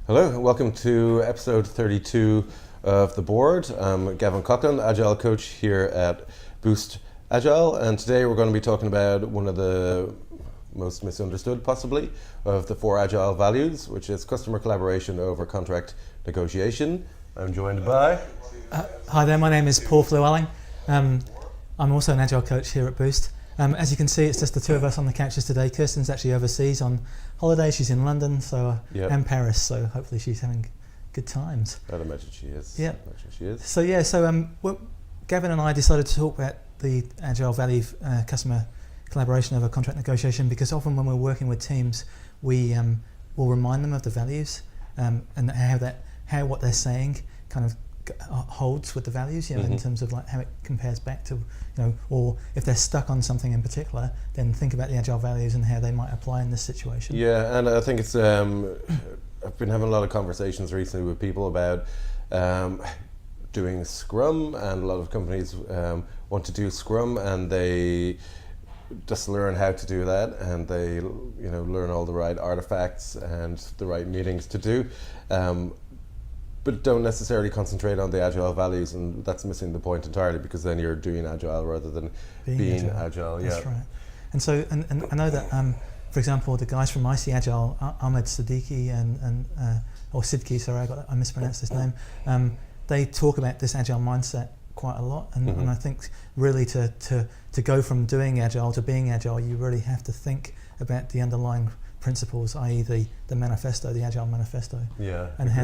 Hello, and welcome to episode 32 of The Board. I'm Gavin Coughlin, Agile coach here at Boost Agile, and today we're going to be talking about one of the most misunderstood, possibly, of the 4 Agile values, which is customer collaboration over contract negotiation. I'm joined by... Hi there, my name is Paul Llewellyn. I'm also an Agile coach here at Boost. As you can see, it's just the two of us on the couches today. Kirsten's actually overseas on holiday. She's in London and Paris, so hopefully she's having good times. I'd imagine she is. Yeah. So Gavin and I decided to talk about the Agile value customer collaboration over contract negotiation, because often when we're working with teams, we will remind them of the values and how what they're saying kind of holds with the values, in terms of like how it compares back to, or if they're stuck on something in particular, then think about the Agile values and how they might apply in this situation. Yeah, and I think it's, I've been having a lot of conversations recently with people about doing Scrum, and a lot of companies want to do Scrum, and they just learn how to do that, and they learn all the right artifacts and the right meetings to do. But don't necessarily concentrate on the Agile values, and that's missing the point entirely, because then you're doing Agile rather than being Agile. That's right. And so, and I know that, for example, the guys from IC Agile, Ahmed Siddiqui or Sidki, sorry, I mispronounced his name. They talk about this Agile mindset quite a lot, and I think really to go from doing Agile to being Agile, you really have to think about the underlying principles, i.e. the manifesto, the Agile manifesto, and how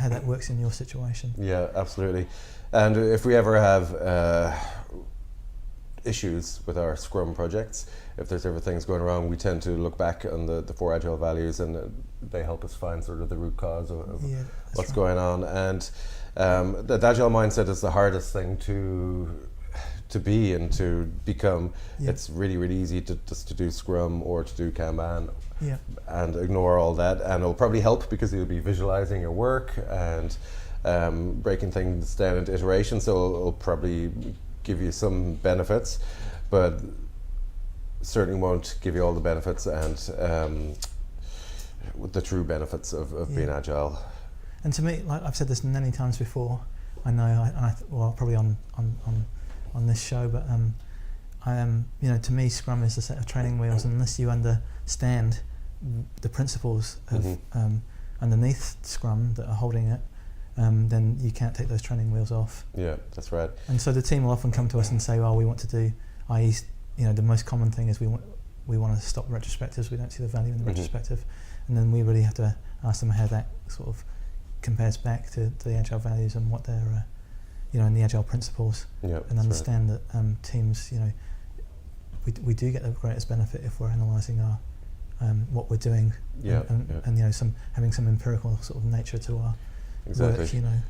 that works in your situation. Yeah, absolutely. And if we ever have issues with our Scrum projects, if there's ever things going wrong, we tend to look back on the 4 Agile values, and they help us find sort of the root cause of what's going on. And the Agile mindset is the hardest thing to be and to become. It's really, really easy to do Scrum or to do Kanban and ignore all that, and it'll probably help because you'll be visualizing your work and breaking things down into iterations, so it'll probably give you some benefits, but certainly won't give you all the benefits and the true benefits of being Agile. And to me, like I've said this many times before, I know, probably on this show, but to me, Scrum is a set of training wheels, and unless you understand the principles of underneath Scrum that are holding it, then you can't take those training wheels off. Yeah, that's right. And so the team will often come to us and say, "Oh, we want to do," i.e., the most common thing is we want to stop retrospectives. We don't see the value in the retrospective, and then we really have to ask them how that sort of compares back to the Agile values and what they're and the Agile principles, and understand that teams, we do get the greatest benefit if we're analysing our what we're doing, and having some empirical sort of nature to our work,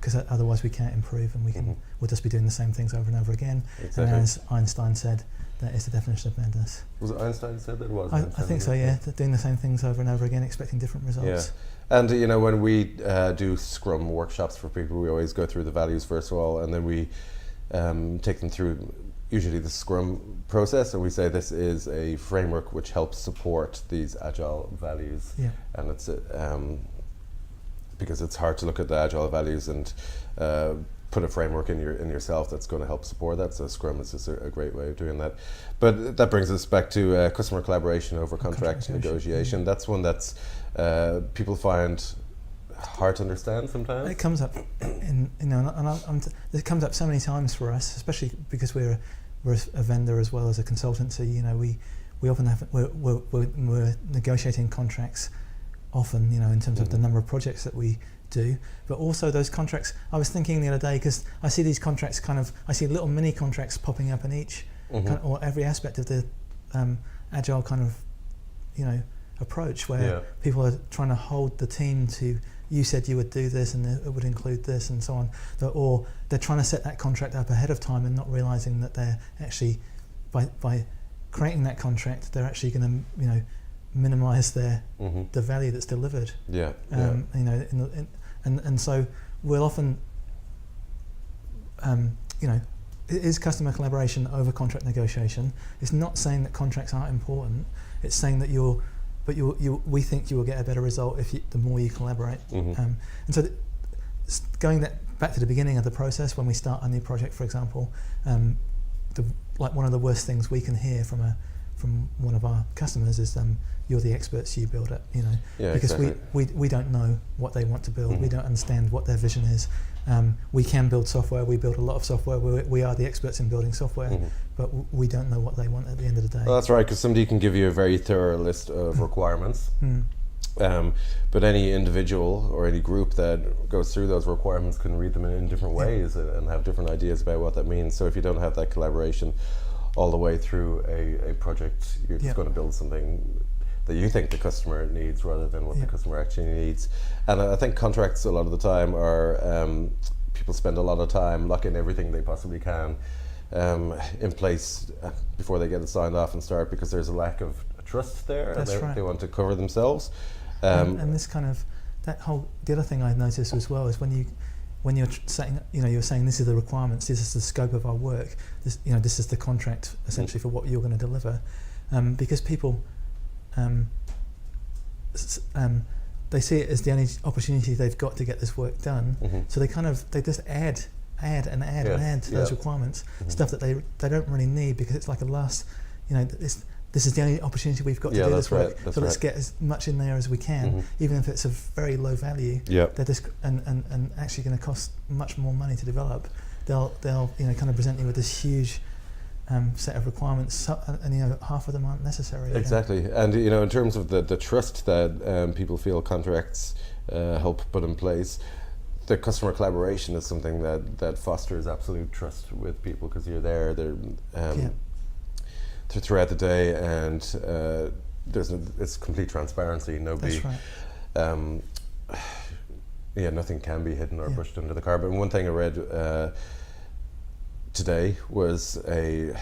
because otherwise we can't improve, and we'll just be doing the same things over and over again. Exactly. And as Einstein said, that is the definition of madness. Was it Einstein said that? I think so. Yeah, doing the same things over and over again, expecting different results. Yeah. And when we do Scrum workshops for people, we always go through the values first of all, and then we take them through usually the Scrum process, and we say this is a framework which helps support these Agile values. Yeah. And it's because it's hard to look at the Agile values and put a framework in yourself that's going to help support that. So Scrum is just a great way of doing that. But that brings us back to customer collaboration over contract negotiation. Yeah. That's one that's people find hard to understand sometimes. It comes up, it comes up so many times for us, especially because we're a vendor as well as a consultancy. We often we're negotiating contracts often, in terms of the number of projects that we do, but also those contracts. I was thinking the other day, because I see these contracts I see little mini contracts popping up in each or every aspect of the Agile kind of approach, where people are trying to hold the team to, you said you would do this and it would include this and so on, or they're trying to set that contract up ahead of time and not realizing that they're actually, by creating that contract, they're actually going to minimize the value that's delivered. And so we'll often it is customer collaboration over contract negotiation. It's not saying that contracts aren't important. It's saying that you're but we think you will get a better result the more you collaborate. And so going back to the beginning of the process, when we start a new project, for example, one of the worst things we can hear from one of our customers is you're the experts, you build it, because exactly. we don't know what they want to build. We don't understand what their vision is. We can build software, we build a lot of software, we are the experts in building software, but we don't know what they want at the end of the day. Well, that's right, because somebody can give you a very thorough list of requirements, but any individual or any group that goes through those requirements can read them in different ways and have different ideas about what that means. So if you don't have that collaboration all the way through a project, you're just going to build something that you think the customer needs rather than what the customer actually needs. And I think contracts a lot of the time are, people spend a lot of time locking everything they possibly can in place before they get it signed off and start, because there's a lack of trust there. That's right. They want to cover themselves. And this kind of, the other thing I noticed as well is when you're saying, you're saying this is the requirements, this is the scope of our work, this is the contract essentially for what you're going to deliver, because people they see it as the only opportunity they've got to get this work done, so they just add to those requirements, stuff that they don't really need, because it's like a last, this is the only opportunity we've got to do this work. So let's get as much in there as we can, even if it's of very low value. They're just and actually going to cost much more money to develop. They'll kind of present you with this huge set of requirements, and half of them aren't necessary. Exactly, and in terms of the trust that people feel contracts help put in place, the customer collaboration is something that fosters absolute trust with people, because you're there. Throughout the day, and it's complete transparency. Nobody, nothing can be hidden or pushed under the carpet. And one thing I read today was I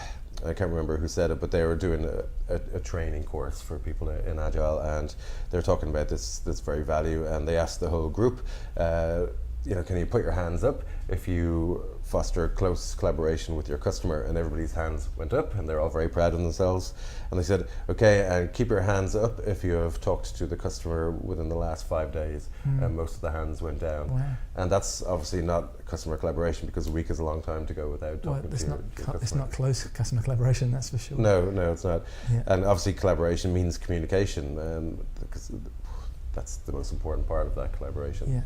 can't remember who said it, but they were doing a training course for people in Agile, and they're talking about this very value, and they asked the whole group, can you put your hands up if you foster close collaboration with your customer? And everybody's hands went up, and they're all very proud of themselves. And they said, okay, and keep your hands up if you have talked to the customer within the last 5 days. And most of the hands went down. Wow. And that's obviously not customer collaboration, because a week is a long time to go without talking to your customer. It's not close customer collaboration, that's for sure. No, it's not. And obviously collaboration means communication, because that's the most important part of that collaboration.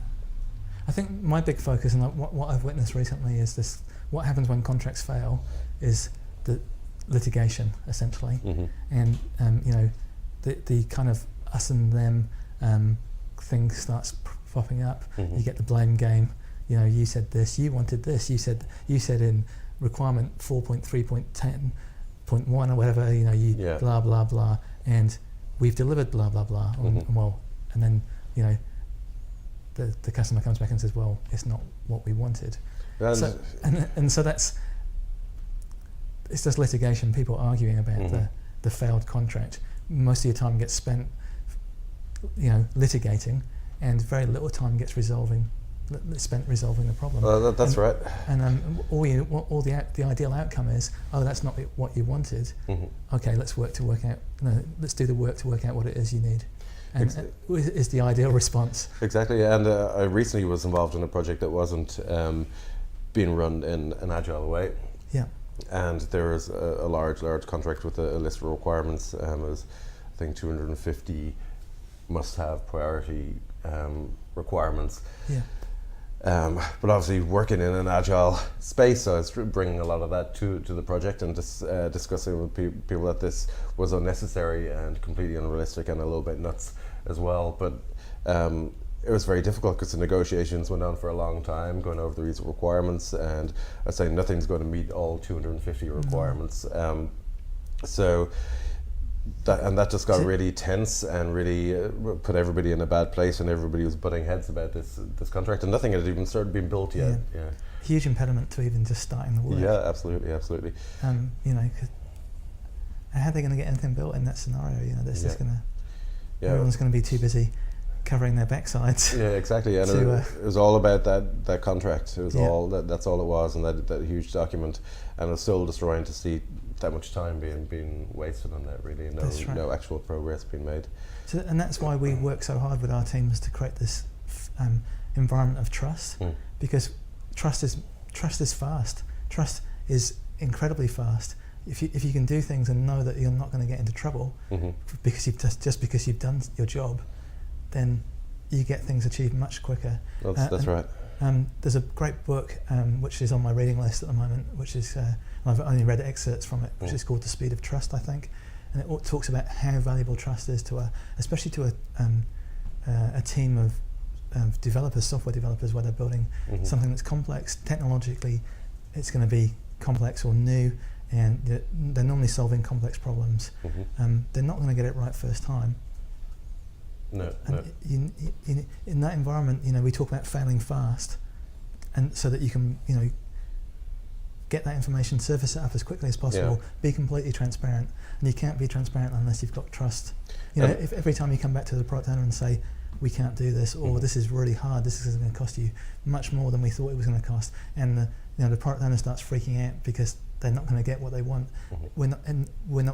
I think my big focus, and what I've witnessed recently, is this: what happens when contracts fail is the litigation, essentially, and the kind of us and them thing starts popping up. You get the blame game. You said this, you wanted this, you said in requirement 4.3.10.1 or whatever, blah blah blah, and we've delivered blah blah blah. And then the customer comes back and says, well, it's not what we wanted. So it's just litigation, people arguing about the failed contract. Most of your time gets spent litigating, and very little time gets spent resolving the problem. That's right. And all the ideal outcome is, that's not what you wanted. Okay, let's do the work to work out what it is you need. And is the ideal response. Exactly, and I recently was involved in a project that wasn't being run in an agile way. And there was a large contract with a list of requirements. It was, I think, 250 must-have priority requirements. But obviously working in an agile space, I was bringing a lot of that to the project, and just discussing with people that this was unnecessary and completely unrealistic and a little bit nuts as well. But it was very difficult, because the negotiations went on for a long time, going over these requirements, and I was saying nothing's going to meet all 250 requirements. So that just got really tense and really put everybody in a bad place, and everybody was butting heads about this contract, and nothing had even started being built yet. Huge impediment to even just starting the work. Absolutely. And how are they going to get anything built in that scenario? Everyone's going to be too busy covering their backsides. Yeah, exactly. And it was all about that contract. It was all that's all it was, and that huge document. And it's soul destroying to see that much time being wasted on that. Really, and no actual progress being made. So, and that's why we work so hard with our teams to create this environment of trust, because trust is fast. Trust is incredibly fast. If you can do things and know that you're not going to get into trouble because you've done your job, then you get things achieved much quicker. That's right. There's a great book which is on my reading list at the moment, which is I've only read excerpts from it, which is called The Speed of Trust, I think, and it talks about how valuable trust is especially to a team of developers, software developers, where they're building something that's complex technologically. It's going to be complex or new, and they're normally solving complex problems. They're not going to get it right first time. No. In that environment, we talk about failing fast, and so that you can, get that information, surface it up as quickly as possible, be completely transparent. And you can't be transparent unless you've got trust. If every time you come back to the product owner and say, we can't do this, or this is really hard, this is going to cost you much more than we thought it was going to cost, and the product owner starts freaking out because they're not going to get what they want. We're not going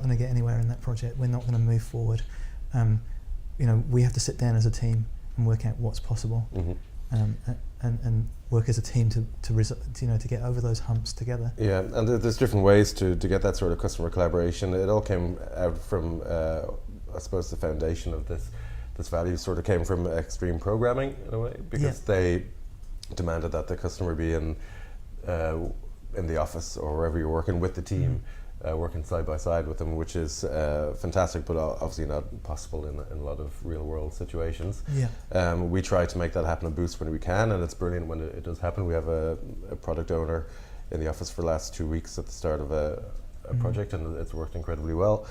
to get anywhere in that project. We're not going to move forward. We have to sit down as a team and work out what's possible, and work as a team to get over those humps together. Yeah, and there's different ways to get that sort of customer collaboration. It all came out from, I suppose, the foundation of this value sort of came from extreme programming in a way, because they demanded that the customer be in the office or wherever you're working with the team. Working side by side with them, which is fantastic, but obviously not possible in a lot of real world situations. We try to make that happen at Boost when we can, and it's brilliant when it does happen. We have a product owner in the office for the last 2 weeks at the start of a project, and it's worked incredibly well.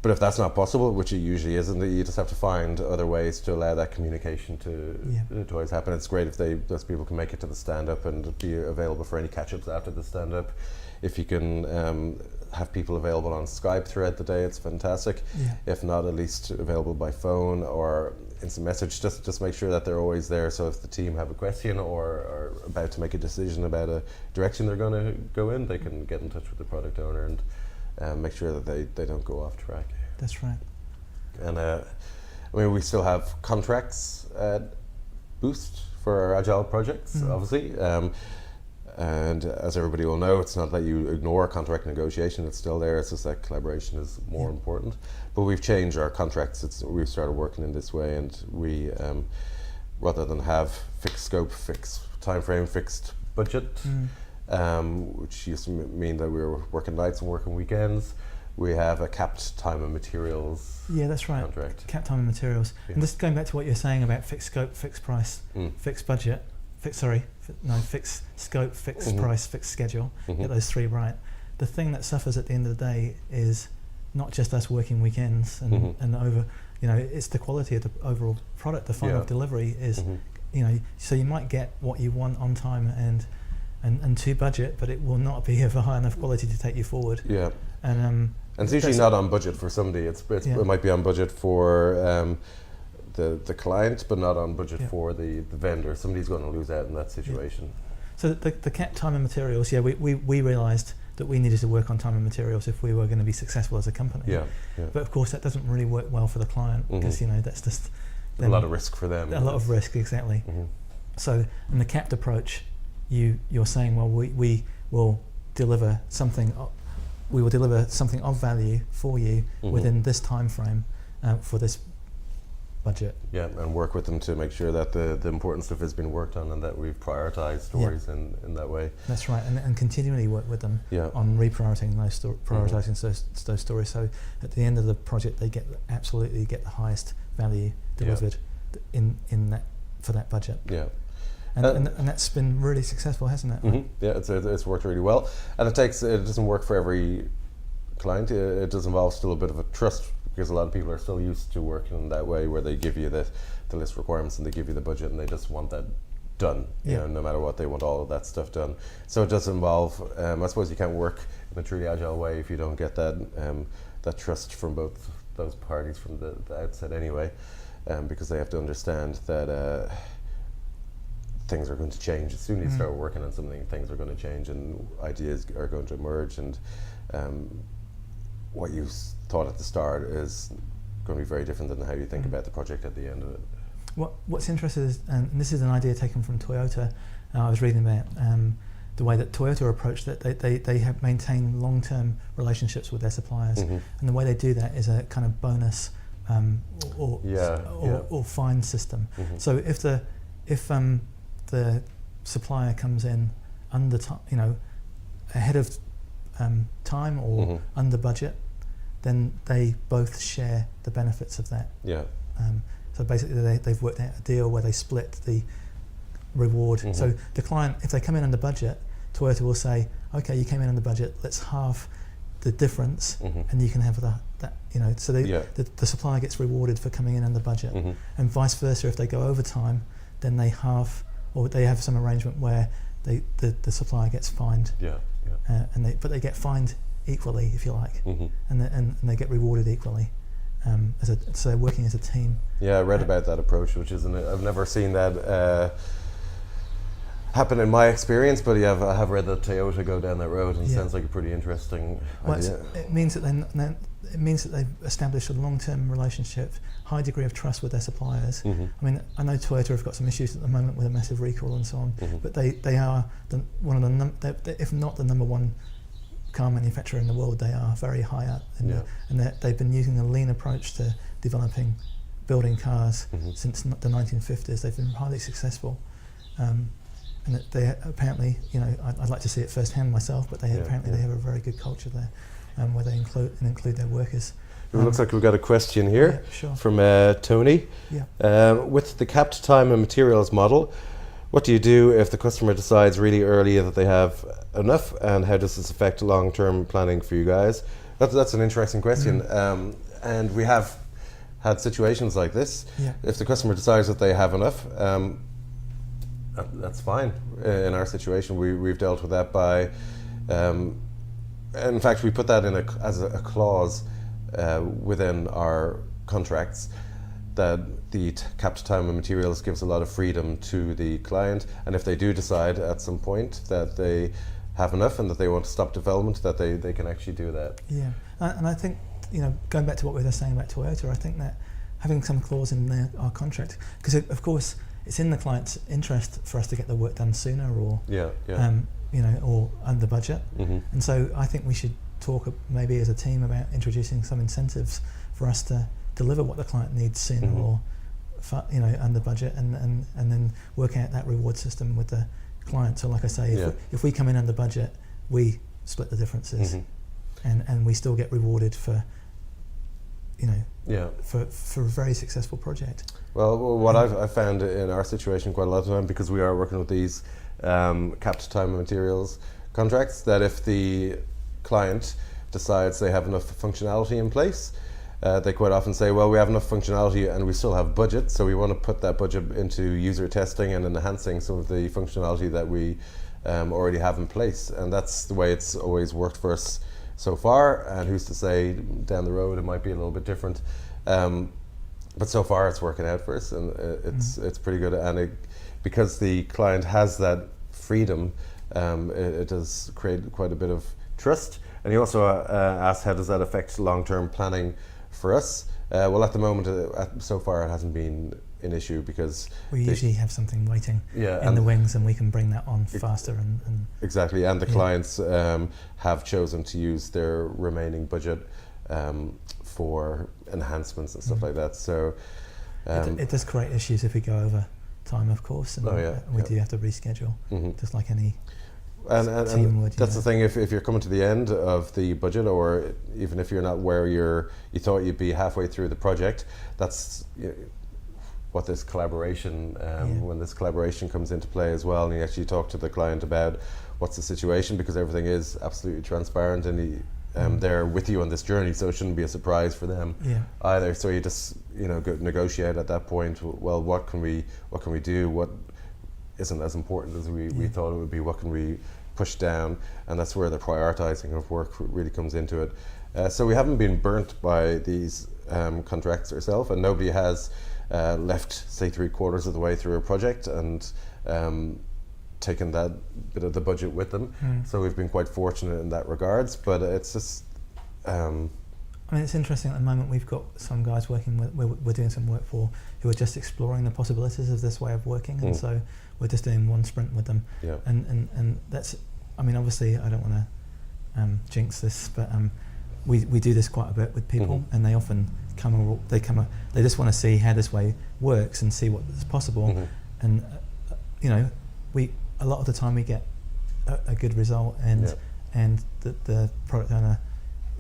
But if that's not possible, which it usually isn't, you just have to find other ways to allow that communication to always happen. It's great if those people can make it to the stand-up and be available for any catch-ups after the stand-up. If you can have people available on Skype throughout the day, it's fantastic. If not, at least available by phone or instant message. Just make sure that they're always there, so if the team have a question or are about to make a decision about a direction they're going to go in, they can get in touch with the product owner and make sure that they don't go off track. That's right. And we still have contracts at Boost for our Agile projects, obviously. And as everybody will know, it's not that you ignore contract negotiation, it's still there, it's just that collaboration is more important. But we've changed our contracts, we've started working in this way, and we, rather than have fixed scope, fixed time frame, fixed budget, which used to mean that we were working nights and working weekends, we have a capped time and materials. Yeah, that's right. Contract. Capped time and materials. And just going back to what you're saying about fixed scope, fixed price, fixed budget, fixed scope, fixed price, fixed schedule. Get those three right. The thing that suffers at the end of the day is not just us working weekends and over. It's the quality of the overall product. The final delivery is, so you might get what you want on time and to budget, but it will not be of a high enough quality to take you forward. Yeah. And it's usually not on budget for somebody. It might be on budget for the client, but not on budget for the vendor. Somebody's going to lose out in that situation. So the capped time and materials, we realised that we needed to work on time and materials if we were going to be successful as a company. But of course that doesn't really work well for the client, because that's just a lot of risk for them. A lot of risk, exactly. So in the capped approach, you're saying, well, we will deliver something. We will deliver something of value for you within this time frame for this budget. Yeah, and work with them to make sure that the important stuff has been worked on and that we've prioritised stories in that way. That's right, and continually work with them on reprioritizing those stories. So at the end of the project, they absolutely get the highest value delivered in that for that budget. Yeah. And that's been really successful, hasn't it? Yeah, it's worked really well, and it doesn't work for every client. It does involve still a bit of a trust, because a lot of people are still used to working in that way, where they give you the list requirements and they give you the budget and they just want that done. No matter what, they want all of that stuff done. So it does involve. I suppose you can't work in a truly agile way if you don't get that trust from both those parties from the outset anyway, because they have to understand that things are going to change. As soon as you start working on something, things are going to change and ideas are going to emerge, and what you thought at the start is going to be very different than how you think about the project at the end of it. What's interesting is, and this is an idea taken from Toyota, I was reading about the way that Toyota approached it. They have maintained long-term relationships with their suppliers, and the way they do that is a kind of bonus or fine system. So if the supplier comes in under ahead of time or under budget, then they both share the benefits of that. So basically they've worked out a deal where they split the reward. So the client, if they come in under budget, Toyota will say, okay, you came in under budget, let's halve the difference, and you can have that so the supplier gets rewarded for coming in under budget, and vice versa. If they go over time, then they halve, or they have some arrangement where the supplier gets fined, but they get fined equally, if you like, and they get rewarded equally. So they're working as a team. Yeah, I read about that approach, which is I've never seen that happen in my experience, but I have read that Toyota go down that road, and it sounds like a pretty interesting idea. It means that they've established a long-term relationship, high degree of trust with their suppliers. I mean, I know Toyota have got some issues at the moment with a massive recall and so on, but they are one of the if not the number one car manufacturer in the world. They are very high up, and they've been using a lean approach to building cars since the 1950s. They've been highly successful, and they apparently, I'd like to see it firsthand myself, but they have a very good culture there, where they include their workers. It looks like we've got a question here from Tony. With the capped time and materials model, what do you do if the customer decides really early that they have enough, and how does this affect long-term planning for you guys? That's an interesting question, and we have had situations like this. If the customer decides that they have enough, that's fine. In our situation, we've dealt with that by, in fact, we put that in as a clause within our contracts, that the capped time and materials gives a lot of freedom to the client, and if they do decide at some point that they have enough and that they want to stop development, that they can actually do that. And I think, going back to what we were saying about Toyota, I think that having some clause in our contract, because of course it's in the client's interest for us to get the work done sooner, or or under budget, and so I think we should talk maybe as a team about introducing some incentives for us to deliver what the client needs sooner, or under budget, and then work out that reward system with the client. So like I say, if we come in under budget, we split the differences, and we still get rewarded for for a very successful project. Well, what I've found in our situation quite a lot of time, because we are working with these capped time and materials contracts, that if the client decides they have enough functionality in place, they quite often say, well, we have enough functionality and we still have budget, so we want to put that budget into user testing and enhancing some of the functionality that we already have in place. And that's the way it's always worked for us so far, and who's to say down the road it might be a little bit different. But so far it's working out for us, and it's pretty good. And because the client has that freedom, it does create quite a bit of trust. And he also asked, how does that affect long-term planning for us? Well, at the moment, so far it hasn't been an issue, because we usually have something waiting in the wings, and we can bring that on faster. And exactly, and the clients have chosen to use their remaining budget for enhancements and stuff like that. So it does create issues if we go over time, of course, and we do have to reschedule, just like any team would. That's the thing, if you're coming to the end of the budget, or even if you're not where you thought you'd be halfway through the project, that's what this collaboration, when this collaboration comes into play as well, and you actually talk to the client about what's the situation, because everything is absolutely transparent, and they're with you on this journey, so it shouldn't be a surprise for them either. So you just negotiate at that point. Well, what can we do? What isn't as important as we thought it would be? What can we push down? And that's where the prioritizing of work really comes into it. So we haven't been burnt by these contracts ourselves, and nobody has left, say, 3/4 of the way through a project and taken that bit of the budget with them. So we've been quite fortunate in that regards, but it's just I mean, it's interesting at the moment. We've got some guys working we're doing some work for who are just exploring the possibilities of this way of working, and so we're just doing one sprint with them. Yeah. And that's, I mean, obviously I don't want to jinx this, but we do this quite a bit with people, and they often they just want to see how this way works and see what is possible, and you know, a lot of the time we get a good result, and the product owner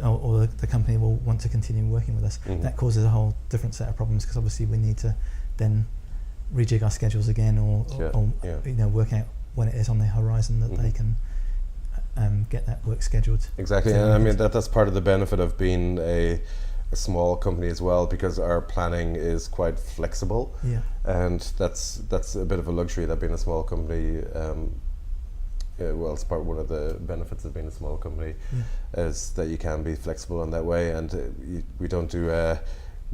or the company will want to continue working with us. That causes a whole different set of problems, because obviously we need to then rejig our schedules again, or you know, work out when it is on the horizon that they can get that work scheduled. Exactly, and I mean that's part of the benefit of being a small company as well, because our planning is quite flexible. And that's a bit of a luxury, that being a small company. Well, it's one of the benefits of being a small company, is that you can be flexible in that way, and we don't do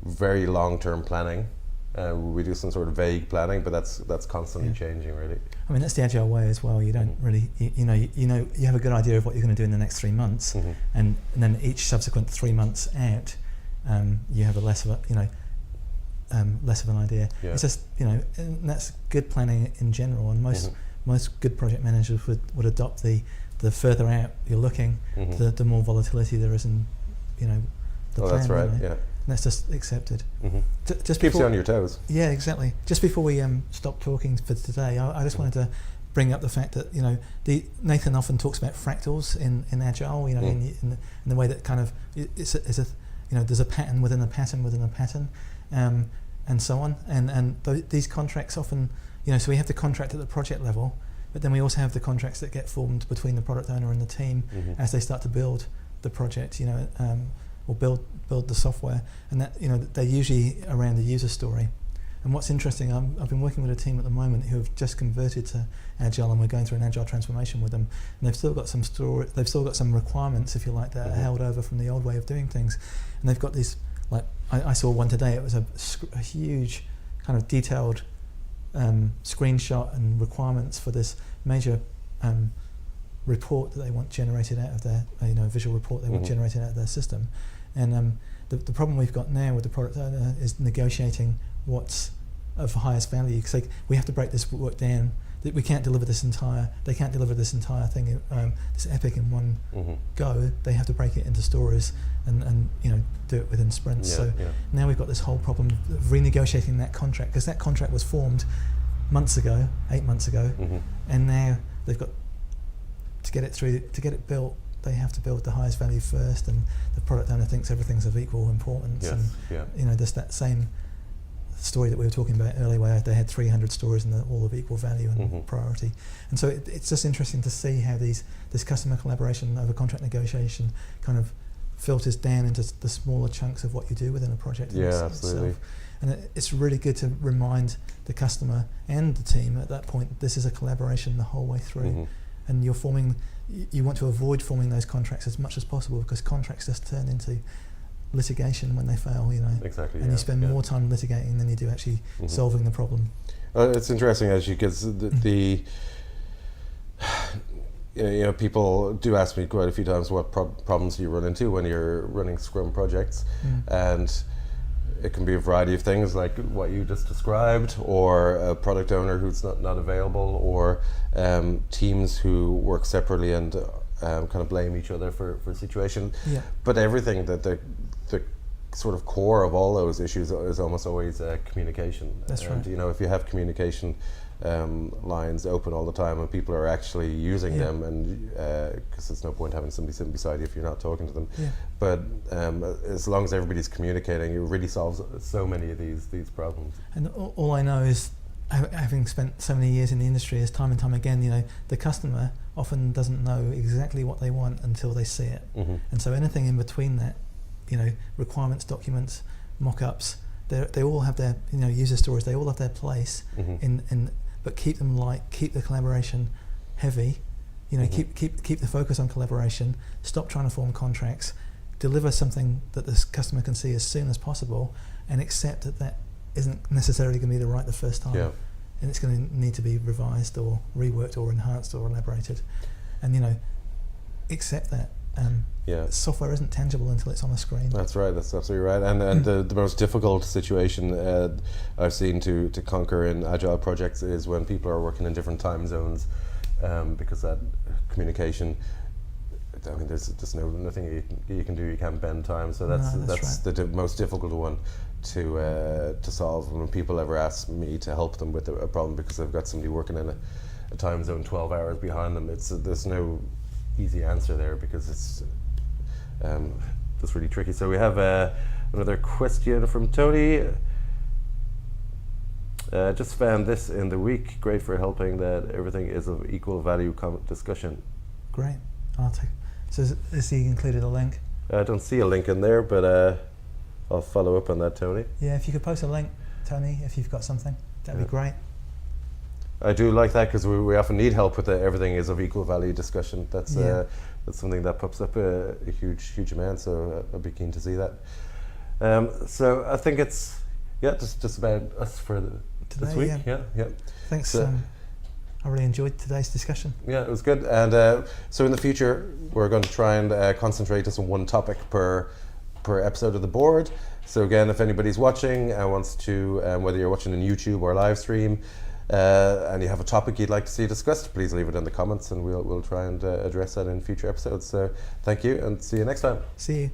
very long-term planning. We do some sort of vague planning, but that's constantly changing, really. I mean, that's the Agile way as well. You don't really, you have a good idea of what you're going to do in the next 3 months, and then each subsequent 3 months out, you have less of an idea. It's just, and that's good planning in general, and most good project managers would adopt the further out you're looking, the more volatility there is in, the plan. That's right. Yeah. And that's just accepted. Just keeps you on your toes. Yeah, exactly. Just before we stop talking for today, I just wanted to bring up the fact that Nathan often talks about fractals in Agile. In the way that kind of it's a there's a pattern within a pattern within a pattern, and so on. And these contracts often, so we have the contract at the project level, but then we also have the contracts that get formed between the product owner and the team as they start to build the project, or build the software, and that they're usually around the user story. And what's interesting, I've been working with a team at the moment who have just converted to Agile, and we're going through an Agile transformation with them. And they've still got some they've still got some requirements, if you like, that are held over from the old way of doing things. And they've got these, like I saw one today. It was a huge kind of detailed screenshot and requirements for this major report that they want generated out of their visual report they want generated out of their system. And the problem we've got now with the product owner is negotiating what's of highest value, because we have to break this work down. That we can't deliver this they can't deliver this entire thing, this epic in one go. They have to break it into stories and do it within sprints. Now we've got this whole problem of renegotiating that contract, because that contract was formed 8 months ago, and now they've got to get it built. They have to build the highest value first, and the product owner thinks everything's of equal importance. There's that same story that we were talking about earlier, where they had 300 stories and they're all of equal value and priority. And so it's just interesting to see how this customer collaboration over contract negotiation kind of filters down into the smaller chunks of what you do within a project. Absolutely. Itself. And it's really good to remind the customer and the team at that point, this is a collaboration the whole way through. And you want to avoid forming those contracts as much as possible, because contracts just turn into litigation when they fail, Exactly. And you spend more time litigating than you do actually solving the problem. It's interesting, actually, because the people do ask me quite a few times what problems you run into when you're running Scrum projects, and it can be a variety of things, like what you just described, or a product owner who's not available, or teams who work separately and kind of blame each other for a situation. But everything that the sort of core of all those issues is almost always communication. That's right. If you have communication lines open all the time and people are actually using them, and because there's no point having somebody sitting beside you if you're not talking to them. But as long as everybody's communicating, it really solves so many of these problems. And all I know is, having spent so many years in the industry, is time and time again, the customer often doesn't know exactly what they want until they see it. And so anything in between that, requirements, documents, mock-ups, they all have their user stories. They all have their place but keep them light, keep the collaboration heavy, keep the focus on collaboration. Stop trying to form contracts. deliver something that the customer can see as soon as possible, and accept that that isn't necessarily going to be the right the first time, and it's going to need to be revised or reworked or enhanced or elaborated, and accept that. Software isn't tangible until it's on a screen. That's right. That's absolutely right. And the most difficult situation I've seen to conquer in agile projects is when people are working in different time zones, because that communication. I mean, there's nothing you can do. You can't bend time. So that's right. The most difficult one to solve. When people ever ask me to help them with a problem because they've got somebody working in a time zone 12 hours behind them, there's no easy answer there, because it's really tricky. So we have another question from Tony. Just found this in the week. Great for helping that everything is of equal value discussion. Great. I'll take. So is he included a link? I don't see a link in there, but I'll follow up on that, Tony. Yeah, if you could post a link, Tony, if you've got something, that'd be great. I do like that, because we often need help with the everything is of equal value discussion. That's something that pops up a huge amount, so I'd be keen to see that. So I think it's just about us for this week. Yeah. Thanks. I really enjoyed today's discussion. Yeah, it was good. And so in the future, we're going to try and concentrate just on one topic per episode of the board. So again, if anybody's watching and wants to, whether you're watching on YouTube or live stream, and you have a topic you'd like to see discussed, please leave it in the comments, and we'll try and address that in future episodes. So thank you, and see you next time. See you.